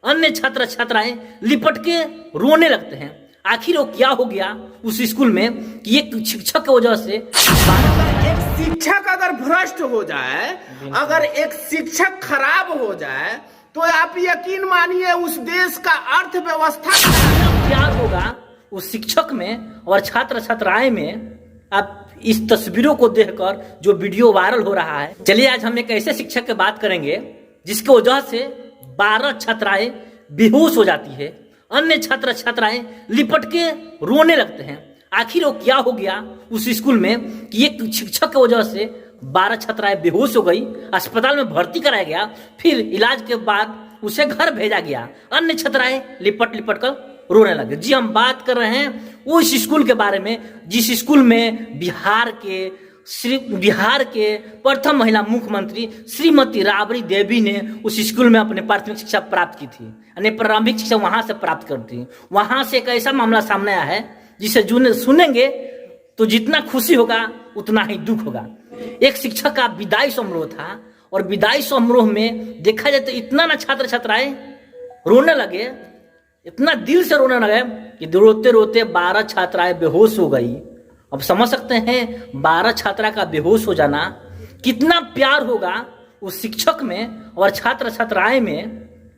अन्य छात्र छात्राएं लिपट के रोने लगते हैं। आखिर वो क्या हो गया उस स्कूल में कि एक शिक्षक की वजह से एक शिक्षक अगर भ्रष्ट हो जाए, अगर एक शिक्षक खराब हो जाए, तो आप यकीन मानिए उस देश का अर्थव्यवस्था क्या होगा उस शिक्षक में और छात्र छात्राएं में। आप इस तस्वीरों को देखकर जो वीडियो वायरल हो रहा है, चलिए आज हम एक ऐसे शिक्षक की बात करेंगे जिसकी वजह से 12 छात्राएं बेहोश हो जाती है, अन्य छात्र छात्राएं लिपट के रोने लगते हैं। आखिर वो क्या हो गया उस स्कूल में कि एक शिक्षक की वजह से 12 छात्राएं बेहोश हो गई, अस्पताल में भर्ती कराया गया, फिर इलाज के बाद उसे घर भेजा गया, अन्य छात्राएं लिपट लिपट कर रोने लगे। जी हम बात कर रहे हैं उस स्कूल के बारे में जिस स्कूल में बिहार के प्रथम महिला मुख्यमंत्री श्रीमती राबड़ी देवी ने उस स्कूल में अपने प्राथमिक शिक्षा प्राप्त की थी, यानी प्रारंभिक शिक्षा वहां से प्राप्त करती थी। वहां से एक ऐसा मामला सामने आया है जिसे सुनेंगे तो जितना खुशी होगा उतना ही दुख होगा। एक शिक्षक का विदाई समारोह था और विदाई समारोह में देखा जाए तो इतना ना छात्र छात्राएं रोने लगे, इतना दिल से रोने लगे कि रोते रोते 12 छात्राएं बेहोश हो गई। अब समझ सकते हैं 12 छात्रा का बेहोश हो जाना कितना प्यार होगा उस शिक्षक में और छात्र छात्राएं में।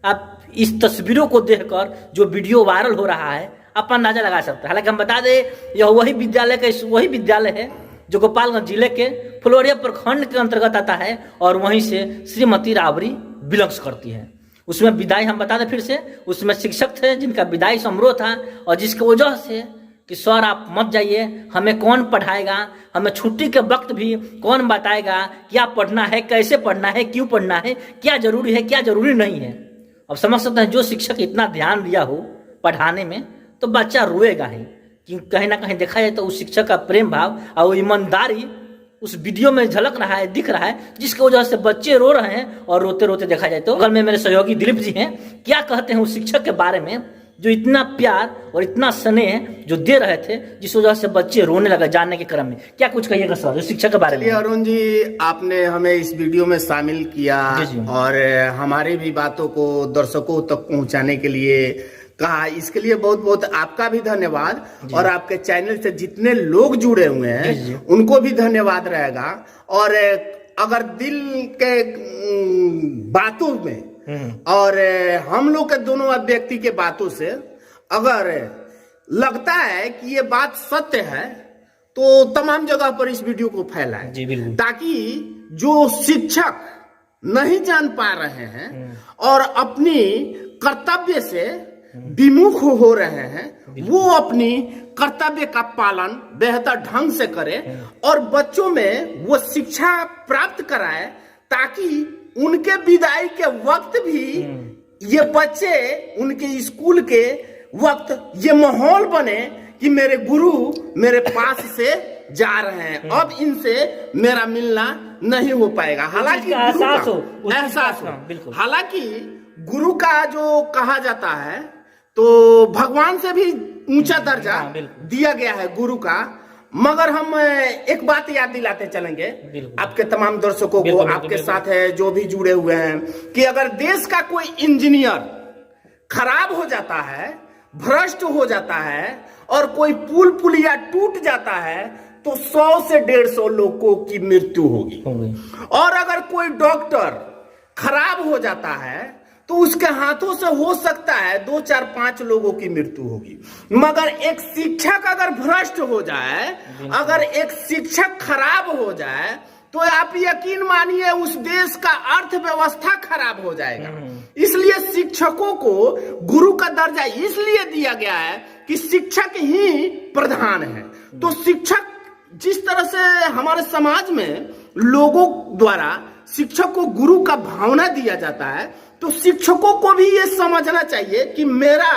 आप इस तस्वीरों को देखकर जो वीडियो वायरल हो रहा है आप अंदाजा लगा सकते हैं। हालांकि हम बता दें यह वही विद्यालय है जो गोपालगंज जिले के फुलवरिया प्रखंड के अंतर्गत आता है और वहीं से श्रीमती राबड़ी बिलोंग्स करती है। उसमें विदाई हम बता दें फिर से, उसमें शिक्षक थे जिनका विदाई समारोह था और जिसकी वजह से कि सर आप मत जाइए, हमें कौन पढ़ाएगा, हमें छुट्टी के वक्त भी कौन बताएगा क्या पढ़ना है, कैसे पढ़ना है, क्यों पढ़ना है, क्या जरूरी है, क्या जरूरी नहीं है। अब समझ सकते हैं जो शिक्षक इतना ध्यान दिया हो पढ़ाने में तो बच्चा रोएगा ही, क्योंकि कहीं ना कहीं देखा जाए तो उस शिक्षक का प्रेम भाव और ईमानदारी उस वीडियो में झलक रहा है, दिख रहा है, जिसकी वजह से बच्चे रो रहे हैं और रोते रोते देखा जाए तो बगल में मेरे सहयोगी दिलीप जी हैं, क्या कहते हैं उस शिक्षक के बारे में जो इतना प्यार और इतना स्नेह जो दे रहे थे जिस वजह से बच्चे रोने लगा जानने के क्रम में। क्या कुछ कहिएगा सर उस शिक्षक के बारे में? अरुण जी, आपने हमें इस वीडियो में शामिल किया और हमारी भी बातों को दर्शकों तक पहुंचाने के लिए कहा, इसके लिए बहुत बहुत आपका भी धन्यवाद और आपके चैनल से जितने लोग जुड़े हुए हैं उनको भी धन्यवाद रहेगा। और अगर दिल के बातों में और हम लोग के दोनों व्यक्ति के बातों से अगर लगता है कि ये बात सत्य है तो तमाम जगह पर इस वीडियो को फैलाएं, ताकि जो शिक्षक नहीं जान पा रहे हैं और अपनी कर्तव्य से विमुख हो रहे हैं वो अपनी कर्तव्य का पालन बेहतर ढंग से करे और बच्चों में वो शिक्षा प्राप्त कराए, ताकि उनके विदाई के वक्त भी ये बच्चे उनके स्कूल के वक्त ये माहौल बने कि मेरे गुरु मेरे पास से जा रहे हैं, अब इनसे मेरा मिलना नहीं हो पाएगा। हालांकि एहसास हो, हालांकि गुरु का जो कहा जाता है तो भगवान से भी ऊंचा दर्जा दिया गया है गुरु का। मगर हम एक बात याद दिलाते चलेंगे आपके तमाम दर्शकों को, आपके साथ है जो भी जुड़े हुए हैं, कि अगर देश का कोई इंजीनियर खराब हो जाता है, भ्रष्ट हो जाता है और कोई पुलिया टूट जाता है तो 100 से 150 लोगों की मृत्यु होगी। और अगर कोई डॉक्टर खराब हो जाता है तो उसके हाथों से हो सकता है 2, 4, 5 लोगों की मृत्यु होगी। मगर एक शिक्षक अगर भ्रष्ट हो जाए, अगर एक शिक्षक खराब हो जाए तो आप यकीन मानिए उस देश का अर्थव्यवस्था खराब हो जाएगा। इसलिए शिक्षकों को गुरु का दर्जा इसलिए दिया गया है कि शिक्षक ही प्रधान है। तो शिक्षक जिस तरह से हमारे समाज में लोगों द्वारा शिक्षक को गुरु का भावना दिया जाता है, तो शिक्षकों को भी ये समझना चाहिए कि मेरा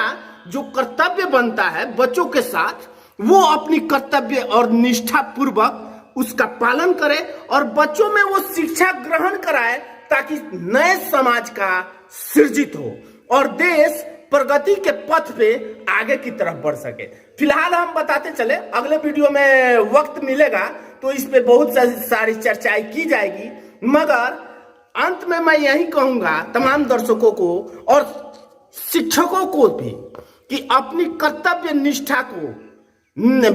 जो कर्तव्य बनता है बच्चों के साथ, वो अपनी कर्तव्य और निष्ठा पूर्वक उसका पालन करे और बच्चों में वो शिक्षा ग्रहण कराए, ताकि नए समाज का सृजित हो और देश प्रगति के पथ पे आगे की तरफ बढ़ सके। फिलहाल हम बताते चले, अगले वीडियो में वक्त मिलेगा तो इस पे बहुत सारी चर्चाएं की जाएगी। मगर अंत में मैं यही कहूंगा तमाम दर्शकों को और शिक्षकों को भी कि अपनी कर्तव्य निष्ठा को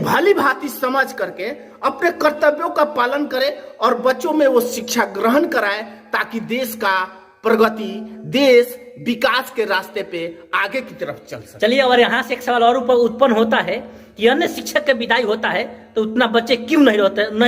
भली भांति समझ करके अपने कर्तव्यों का पालन करे और बच्चों में वो शिक्षा ग्रहण कराए, ताकि देश का प्रगति, देश विकास के रास्ते पे आगे की तरफ चल सके। चलिए, और यहाँ से एक सवाल और उत्पन्न होता है कि अन्य शिक्षक के विदाई होता है तो उतना बच्चे क्यों नहीं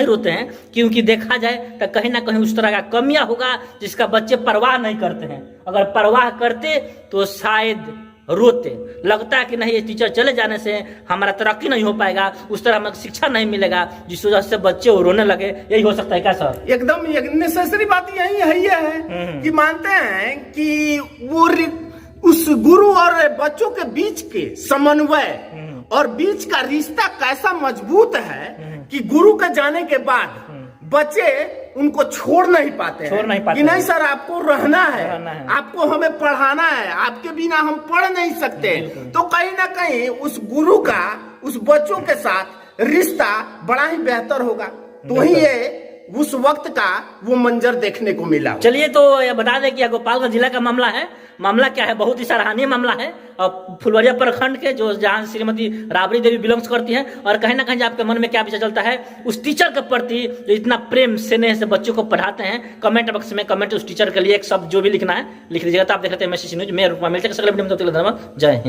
रोते हैं? क्योंकि देखा जाए तो कहीं ना कहीं उस तरह का कमियां होगा जिसका बच्चे परवाह नहीं करते हैं। अगर परवाह करते तो शायद रोते। लगता है कि नहीं, ये टीचर चले जाने से हमारा तरक्की नहीं हो पाएगा, उस तरह हमें शिक्षा नहीं मिलेगा, जिस वजह से बच्चे रोने लगे। यही हो सकता है क्या सर? एकदम नेसेसरी बात यही है कि मानते हैं कि वो उस गुरु और बच्चों के बीच के समन्वय और बीच का रिश्ता कैसा मजबूत है कि गुरु के जाने के बाद बच्चे उनको छोड़ नहीं पाते कि नहीं सर, आपको रहना है, आपको हमें पढ़ाना है, आपके बिना हम पढ़ नहीं सकते। तो कहीं ना कहीं उस गुरु का उस बच्चों के साथ रिश्ता बड़ा ही बेहतर होगा। तो ही ये उस वक्त का वो मंजर देखने को मिला। चलिए, तो ये बता दें कि यह गोपालगंज जिला का मामला है। मामला क्या है? बहुत ही सराहनीय मामला है और फुलवरिया प्रखंड के जो जहां श्रीमती राबड़ी देवी बिलोंग्स करती हैं। और कहीं ना कहीं आपके मन में क्या विचार चलता है उस टीचर के प्रति जो इतना प्रेम स्नेह से बच्चों को पढ़ाते हैं? कमेंट बॉक्स में कमेंट उस टीचर के लिए एक शब्द जो भी लिखना है लिख लीजिएगा। तो आप देख लेते हैं मैसेज न्यूज में। मिलते हैं। जय हिंद।